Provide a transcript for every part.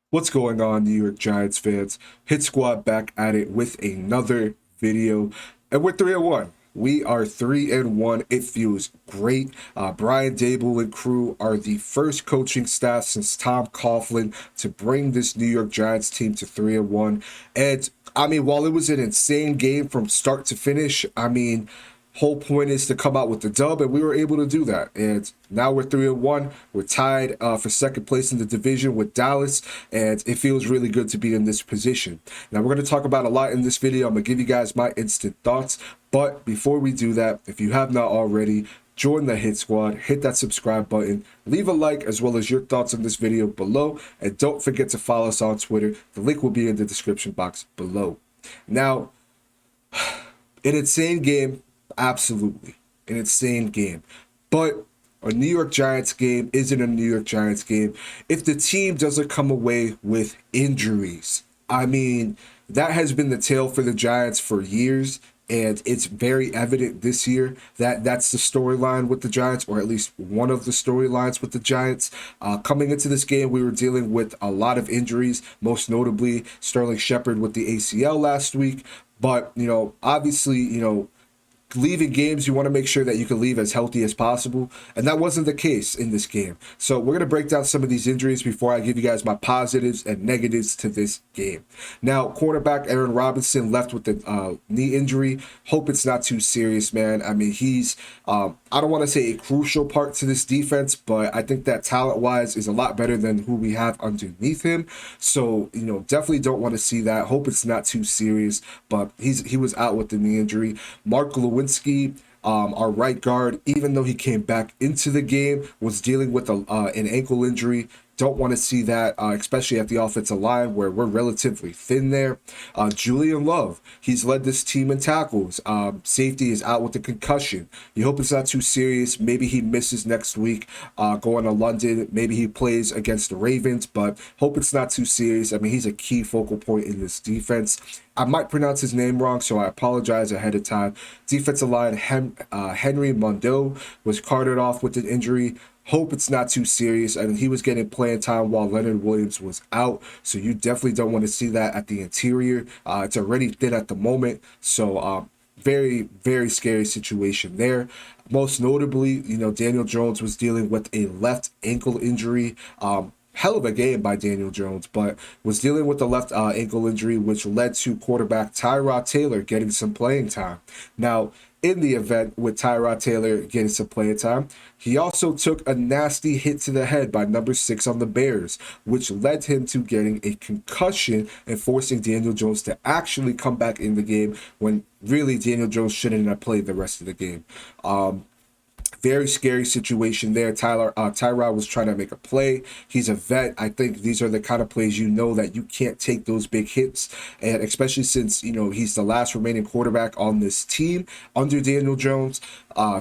What's going on, New York Giants fans? Hit Squad back at it with another video, and we're 3-1. We are 3-1. It feels great. Brian Dable and crew are the first coaching staff since Tom Coughlin to bring this New York Giants team to 3-1. And I mean, while it was an insane game from start to finish, I mean, whole point is to come out with the dub, and we were able to do that. And now we're 3-1. We're tied for second place in the division with Dallas, and it feels really good to be in this position. Now we're going to talk about a lot in this video. I'm going to give you guys my instant thoughts, but before we do that, if you have not already, join the Hit Squad, hit that subscribe button, leave a like as well as your thoughts on this video below, and don't forget to follow us on Twitter. The link will be in the description box below. Now, an insane game. Absolutely. An insane game. But a New York Giants game isn't a New York Giants game if the team doesn't come away with injuries. I mean, that has been the tale for the Giants for years, and it's very evident this year that that's the storyline with the Giants, or at least one of the storylines with the Giants. Coming into this game, we were dealing with a lot of injuries, most notably Sterling Shepard with the ACL last week. But, obviously, leaving games, you want to make sure that you can leave as healthy as possible, and that wasn't the case in this game. So we're going to break down some of these injuries before I give you guys my positives and negatives to this game. Now, cornerback Aaron Robinson left with the knee injury. Hope it's not too serious, man. I mean, he's I don't want to say a crucial part to this defense, but I think that talent-wise is a lot better than who we have underneath him. So, definitely don't want to see that. Hope it's not too serious, but he was out with the knee injury. Mark Lewinsky, our right guard, even though he came back into the game, was dealing with an ankle injury. Don't want to see that, especially at the offensive line where we're relatively thin there. Julian Love, he's led this team in tackles. Safety is out with a concussion. You hope it's not too serious. Maybe he misses next week going to London. Maybe he plays against the Ravens, but hope it's not too serious. I mean, he's a key focal point in this defense. I might pronounce his name wrong, so I apologize ahead of time. Defensive line Henry Mondeau was carted off with an injury. Hope it's not too serious. I mean, he was getting playing time while Leonard Williams was out, so you definitely don't want to see that at the interior. It's already thin at the moment, so very, very scary situation there. Most notably, Daniel Jones was dealing with a left ankle injury. Hell of a game by Daniel Jones, but was dealing with the left ankle injury, which led to quarterback Tyrod Taylor getting some playing time. Now, in the event with Tyrod Taylor getting some playing time, he also took a nasty hit to the head by number 6 on the Bears, which led him to getting a concussion and forcing Daniel Jones to actually come back in the game when really Daniel Jones shouldn't have played the rest of the game. Very scary situation there. Tyrod was trying to make a play. He's a vet. I think these are the kind of plays that you can't take those big hits, and especially since he's the last remaining quarterback on this team under Daniel Jones.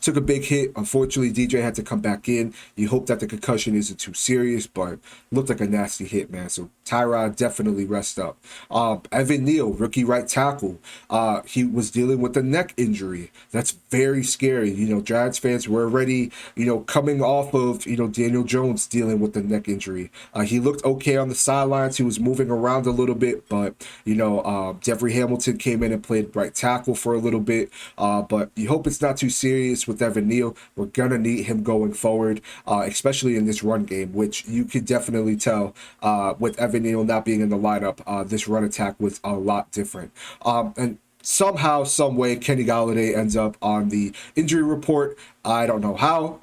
Took a big hit. Unfortunately, DJ had to come back in. You hope that the concussion isn't too serious, but looked like a nasty hit, man. So Tyrod definitely rest up. Evan Neal, rookie right tackle. He was dealing with a neck injury. That's very scary. Giants fans were already, coming off of, Daniel Jones dealing with the neck injury. He looked okay on the sidelines. He was moving around a little bit, but, Jeffrey Hamilton came in and played right tackle for a little bit. But you hope it's not too serious with Evan Neal. We're going to need him going forward, especially in this run game, which you could definitely tell with Evan Neal not being in the lineup, this run attack was a lot different. And somehow, some way, Kenny Golladay ends up on the injury report. I don't know how,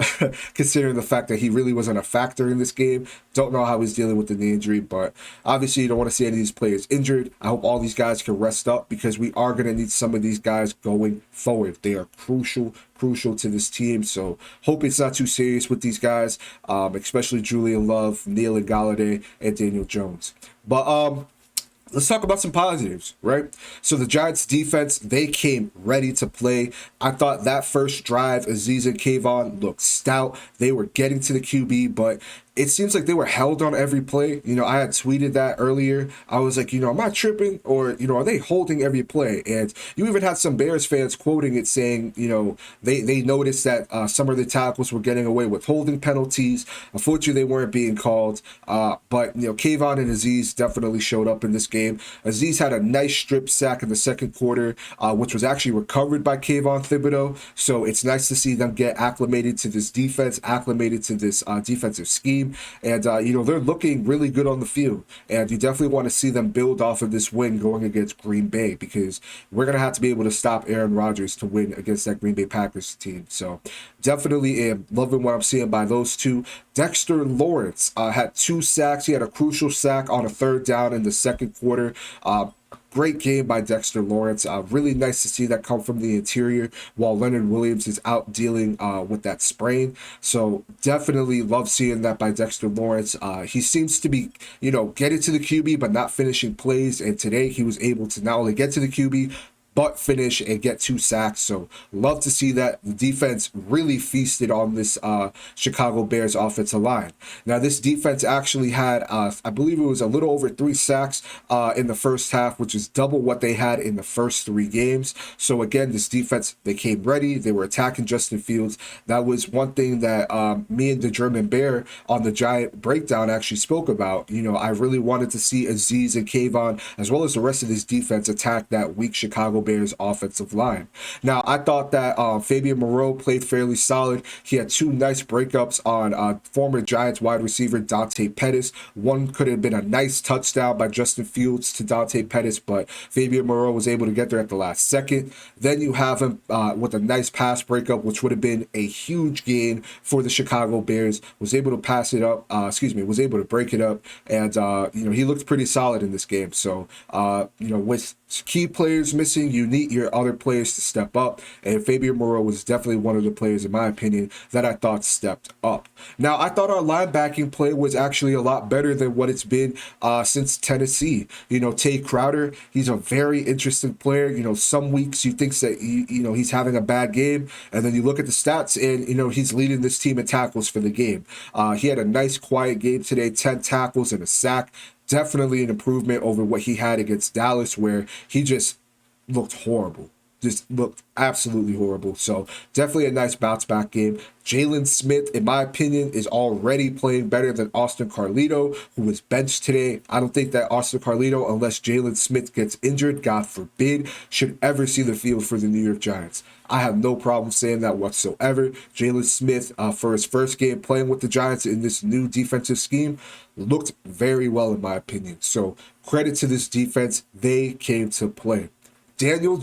considering the fact that he really wasn't a factor in this game. Don't know how he's dealing with the knee injury, but obviously you don't want to see any of these players injured. I hope all these guys can rest up because we are going to need some of these guys going forward. They are crucial to this team, so hope it's not too serious with these guys, especially Julian Love, Neal and Golladay, and Daniel Jones. But let's talk about some positives, right? So the Giants defense, they came ready to play. I thought that first drive, Aziz and Kayvon looked stout. They were getting to the QB, but it seems like they were held on every play. I had tweeted that earlier. I was like, am I tripping, or are they holding every play? And you even had some Bears fans quoting it, saying, they noticed that some of the tackles were getting away with holding penalties. Unfortunately, they weren't being called. But Kayvon and Azeez definitely showed up in this game. Azeez had a nice strip sack in the second quarter, which was actually recovered by Kayvon Thibodeau. So it's nice to see them get acclimated to this defense, acclimated to this defensive scheme. And, they're looking really good on the field. And you definitely want to see them build off of this win going against Green Bay, because we're going to have to be able to stop Aaron Rodgers to win against that Green Bay Packers team. So definitely am loving what I'm seeing by those two. Dexter Lawrence had 2 sacks. He had a crucial sack on a 3rd down in the second quarter. Great game by Dexter Lawrence. Really nice to see that come from the interior while Leonard Williams is out dealing with that sprain. So definitely love seeing that by Dexter Lawrence. He seems to be, getting to the QB but not finishing plays. And today he was able to not only get to the QB, but finish and get 2 sacks. So love to see that. The defense really feasted on this Chicago Bears offensive line. Now, this defense actually had, I believe it was a little over 3 sacks in the first half, which is double what they had in the first 3 games. So again, this defense, they came ready. They were attacking Justin Fields. That was one thing that me and the German Bear on the Giant Breakdown actually spoke about. I really wanted to see Azeez and Kayvon, as well as the rest of this defense, attack that weak Chicago Bears offensive line. Now, I thought that Fabian Moreau played fairly solid. He had 2 nice breakups on former Giants wide receiver Dante Pettis. One could have been a nice touchdown by Justin Fields to Dante Pettis, but Fabian Moreau was able to get there at the last second. Then you have him with a nice pass breakup, which would have been a huge gain for the Chicago Bears. Was able to pass it up, was able to break it up, and he looked pretty solid in this game. So with key players missing, you need your other players to step up, and Fabian Moreau was definitely one of the players, in my opinion, that I thought stepped up. Now, I thought our linebacking play was actually a lot better than what it's been since Tennessee. Tay Crowder, he's a very interesting player. Some weeks you think that he's having a bad game, and then you look at the stats and he's leading this team in tackles for the game. He had a nice quiet game today, 10 tackles and a sack. Definitely an improvement over what he had against Dallas, where he just looked horrible. Just looked absolutely horrible. So definitely a nice bounce back game. Jalen Smith, in my opinion, is already playing better than Austin Carlito, who was benched today. I don't think that Austin Carlito, unless Jalen Smith gets injured, God forbid, should ever see the field for the New York Giants. I have no problem saying that whatsoever. Jalen Smith, for his first game playing with the Giants in this new defensive scheme, looked very well, in my opinion. So credit to this defense. They came to play. Daniel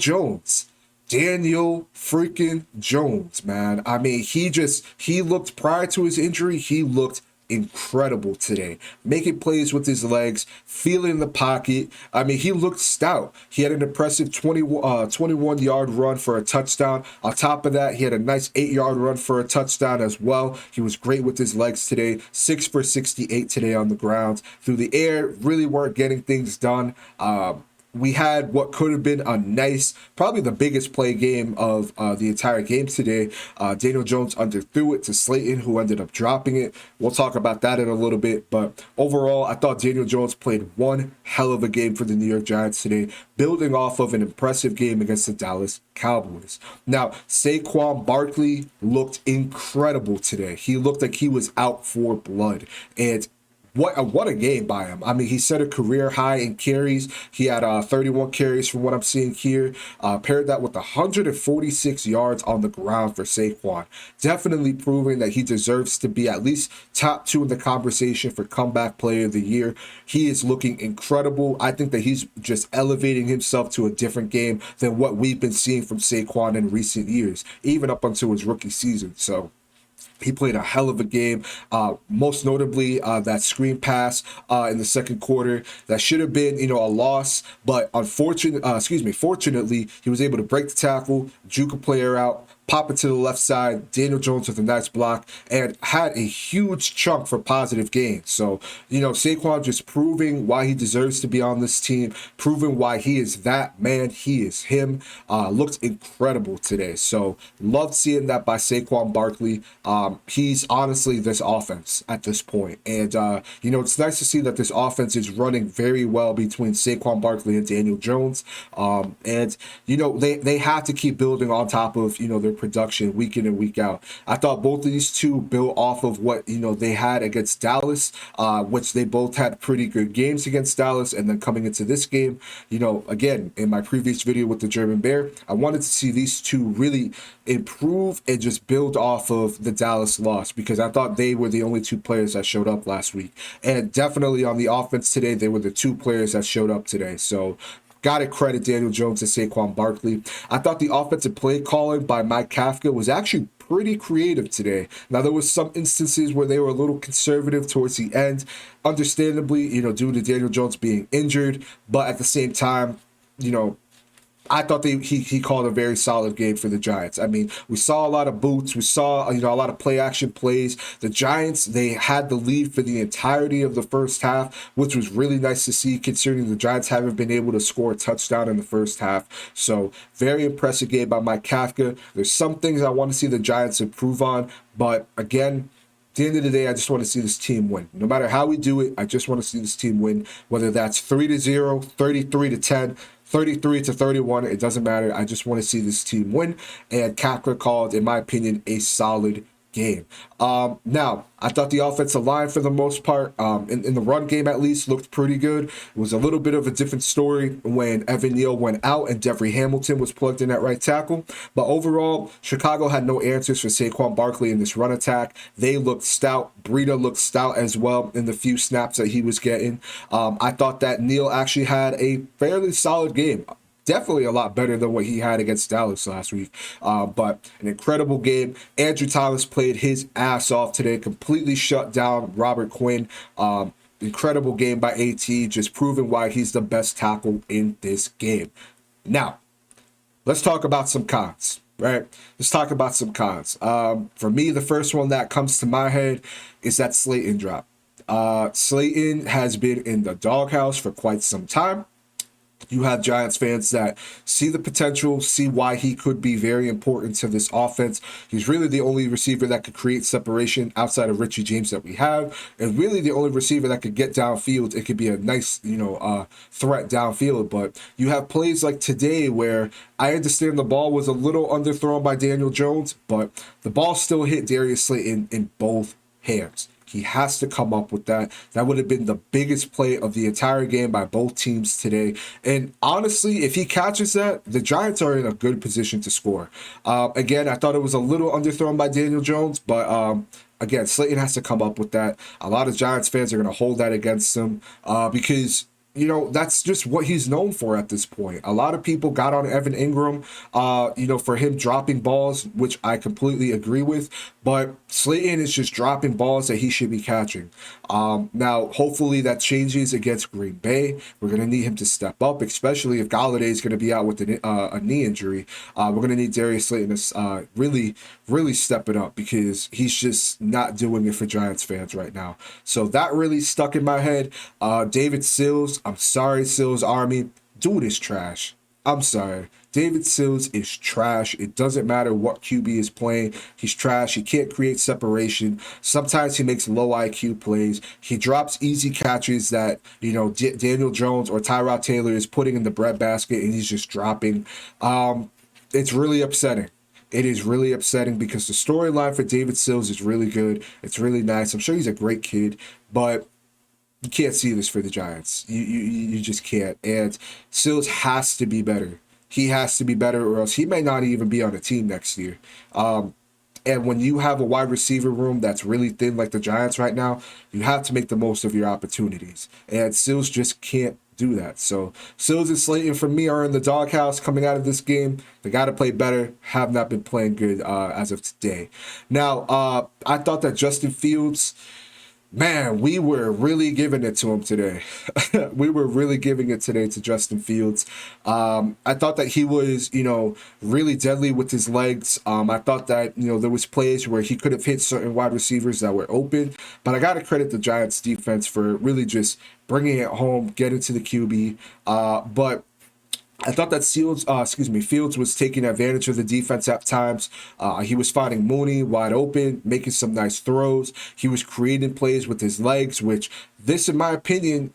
freaking Jones, man. I mean, he looked, prior to his injury, he looked incredible today, making plays with his legs, feeling the pocket. I mean, he looked stout. He had an impressive 21-yard run for a touchdown. On top of that, he had a nice 8-yard run for a touchdown as well. He was great with his legs today. 6 for 68 today on the ground. Through the air, really weren't getting things done. We had what could have been a nice, probably the biggest play game of the entire game today. Daniel Jones underthrew it to Slayton, who ended up dropping it. We'll talk about that in a little bit. But overall, I thought Daniel Jones played one hell of a game for the New York Giants today, building off of an impressive game against the Dallas Cowboys. Now, Saquon Barkley looked incredible today. He looked like he was out for blood. And what a game by him. I mean, he set a career high in carries. He had 31 carries from what I'm seeing here. Paired that with 146 yards on the ground for Saquon. Definitely proving that he deserves to be at least top 2 in the conversation for comeback player of the year. He is looking incredible. I think that he's just elevating himself to a different game than what we've been seeing from Saquon in recent years, even up until his rookie season. So he played a hell of a game, most notably that screen pass in the second quarter that should have been, a loss, but fortunately, he was able to break the tackle, juke a player out, pop it to the left side. Daniel Jones with a nice block and had a huge chunk for positive gains. So, SAQUON just proving why he deserves to be on this team, proving why he is that man. He is him. Looked incredible today. So, loved seeing that by Saquon Barkley. He's honestly this offense at this point. And, it's nice to see that this offense is running very well between Saquon Barkley and Daniel Jones. They have to keep building on top of, their production week in and week out. I thought both of these two built off of what, they had against Dallas, which they both had pretty good games against Dallas. And then coming into this game, again, in my previous video with the German Bear, I wanted to see these two really improve and just build off of the Dallas loss, because I thought they were the only two players that showed up last week. And definitely on the offense today, they were the two players that showed up today. So got to credit Daniel Jones and Saquon Barkley. I thought the offensive play calling by Mike Kafka was actually pretty creative today. Now, there was some instances where they were a little conservative towards the end, understandably, due to Daniel Jones being injured. But at the same time, I thought he called a very solid game for the Giants. I mean, we saw a lot of boots. We saw, a lot of play action plays. The Giants, they had the lead for the entirety of the first half, which was really nice to see, considering the Giants haven't been able to score a touchdown in the first half. So very impressive game by Mike Kafka. There's some things I want to see the Giants improve on, but again, at the end of the day, I just want to see this team win. No matter how we do it, I just want to see this team win, whether that's 3-0, 33-10, 33-31, it doesn't matter. I just want to see this team win. And Kafka called, in my opinion, a solid game. Now, I thought the offensive line, for the most part, in the run game at least, looked pretty good. It was a little bit of a different story when Evan Neal went out and Devery Hamilton was plugged in at right tackle. But overall, Chicago had no answers for Saquon Barkley in this run attack. They looked stout. Breida looked stout as well in the few snaps that he was getting. I thought that Neal actually had a fairly solid game. Definitely a lot better than what he had against Dallas last week. But an incredible game. Andrew Thomas played his ass off today, completely shut down Robert Quinn. Incredible game by AT, just proving why he's the best tackle in this game. Now, let's talk about some cons, right? Let's talk about some cons. For me, the first one that comes to my head is that Slayton drop. Slayton has been in the doghouse for quite some time. You have Giants fans that see the potential, see why he could be very important to this offense. He's really the only receiver that could create separation outside of Richie James that we have, and really the only receiver that could get downfield. It could be a nice, threat downfield. But you have plays like today where I understand the ball was a little underthrown by Daniel Jones, but the ball still hit Darius Slayton in both hands. He has to come up with that. That would have been the biggest play of the entire game by both teams today. And honestly, if he catches that, the Giants are in a good position to score. Again, I thought it was a little underthrown by Daniel Jones, but again, Slayton has to come up with that. A lot of Giants fans are going to hold that against him because that's just what he's known for at this point. A lot of people got on Evan Ingram, for him dropping balls, which I completely agree with. But Slayton is just dropping balls that he should be catching. Now, hopefully that changes against Green Bay. We're going to need him to step up, especially if Galladay is going to be out with a knee injury. We're going to need Darius Slayton to really step it up, because he's just not doing it for Giants fans right now. So that really stuck in my head. David Sills, I'm sorry, Sills Army. Dude is trash. I'm sorry. David Sills is trash. It doesn't matter what QB is playing. He's trash. He can't create separation. Sometimes he makes low IQ plays. He drops easy catches that, Daniel Jones or Tyrod Taylor is putting in the breadbasket, and he's just dropping. It's really upsetting. It is really upsetting because the storyline for David Sills is really good. It's really nice. I'm sure he's a great kid, but you can't see this for the Giants. You just can't. And Sills has to be better. He has to be better, or else he may not even be on a team next year. And when you have a wide receiver room that's really thin like the Giants right now, you have to make the most of your opportunities. And Sills just can't do that. So Sills and Slayton, for me, are in the doghouse coming out of this game. They got to play better. Have not been playing good as of today. Now, I thought that Justin Fields Man, we were really giving it to him today. We were really giving it today to Justin Fields. I thought that he was, really deadly with his legs. I thought that, there was plays where he could have hit certain wide receivers that were open. But I got to credit the Giants defense for really just bringing it home, getting to the QB. But I thought that Fields was taking advantage of the defense at times. He was finding Mooney wide open, making some nice throws. He was creating plays with his legs, which this, in my opinion,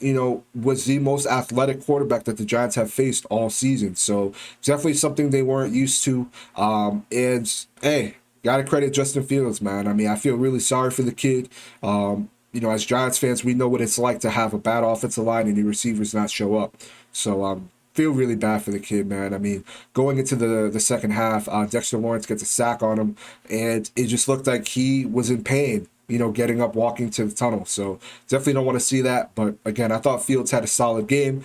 was the most athletic quarterback that the Giants have faced all season. So definitely something they weren't used to. And hey, gotta credit Justin Fields, man. I mean, I feel really sorry for the kid. As Giants fans, we know what it's like to have a bad offensive line and the receivers not show up. So feel really bad for the kid, man. I mean, going into the second half, Dexter Lawrence gets a sack on him, and it just looked like he was in pain, getting up, walking to the tunnel. So definitely don't want to see that. But again, I thought Fields had a solid game.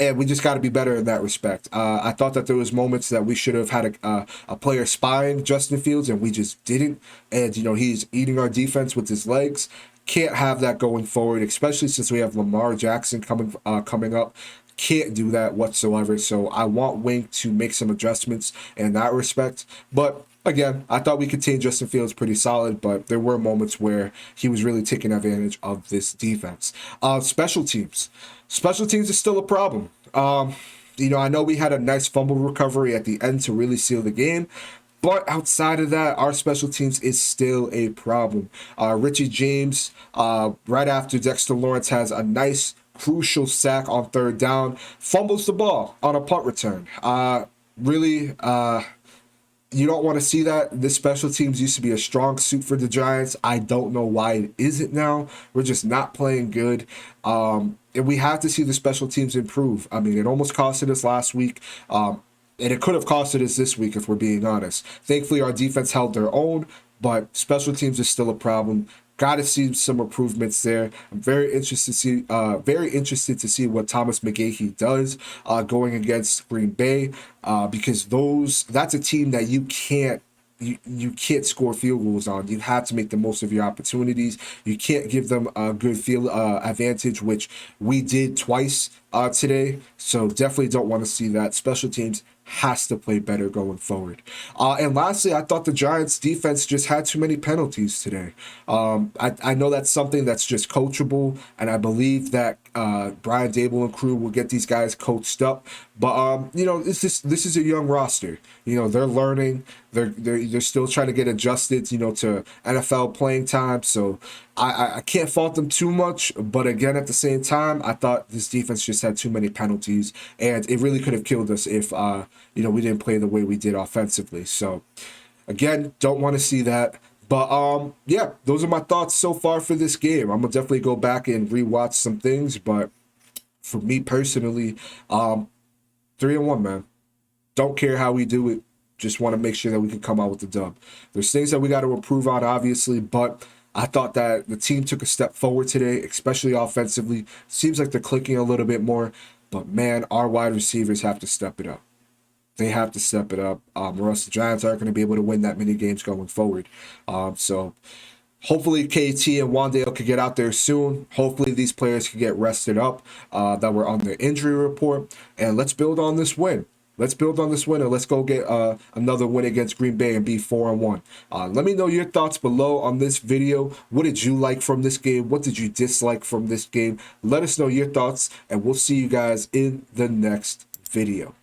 And we just got to be better in that respect. I thought that there was moments that we should have had a player spying Justin Fields, and we just didn't. And, he's eating our defense with his legs. Can't have that going forward, especially since we have Lamar Jackson coming up. Can't do that whatsoever. So I want Wink to make some adjustments in that respect. But again, I thought we contained Justin Fields pretty solid, but there were moments where he was really taking advantage of this defense. Special teams. Special teams is still a problem. I know we had a nice fumble recovery at the end to really seal the game. But outside of that, our special teams is still a problem. Richie James, right after Dexter Lawrence has a nice crucial sack on third down, fumbles the ball on a punt return. You don't want to see that. This special teams used to be a strong suit for the Giants. I don't know why it isn't now. We're just not playing good. And we have to see the special teams improve. I mean, it almost costed us last week. And it could have costed us this week if we're being honest. Thankfully, our defense held their own, but special teams is still a problem. Got to see some improvements there. I'm very interested to see what Thomas McGahee does going against Green Bay because that's a team that you can't score field goals on. You have to make the most of your opportunities. You can't give them a good field advantage, which we did twice today. So definitely don't want to see that. Special teams has to play better going forward. And lastly, I thought the Giants defense just had too many penalties today. I know that's something that's just coachable, and I believe that Brian Dable and crew will get these guys coached up. But this is a young roster. They're learning. They're still trying to get adjusted, to NFL playing time. So I can't fault them too much. But again, at the same time, I thought this defense just had too many penalties, and it really could have killed us if we didn't play the way we did offensively. So again, don't want to see that. But yeah, those are my thoughts so far for this game. I'm gonna definitely go back and rewatch some things. But for me personally, 3-1, man. Don't care how we do it. Just want to make sure that we can come out with the dub. There's things that we got to improve on, obviously, but I thought that the team took a step forward today, especially offensively. Seems like they're clicking a little bit more, but man, our wide receivers have to step it up. They have to step it up, or else the Giants aren't going to be able to win that many games going forward. So hopefully KT and Wandale could get out there soon. Hopefully these players can get rested up that were on their injury report. And let's build on this win. Let's build on this win and let's go get another win against Green Bay and be 4-1. Let me know your thoughts below on this video. What did you like from this game? What did you dislike from this game? Let us know your thoughts, and we'll see you guys in the next video.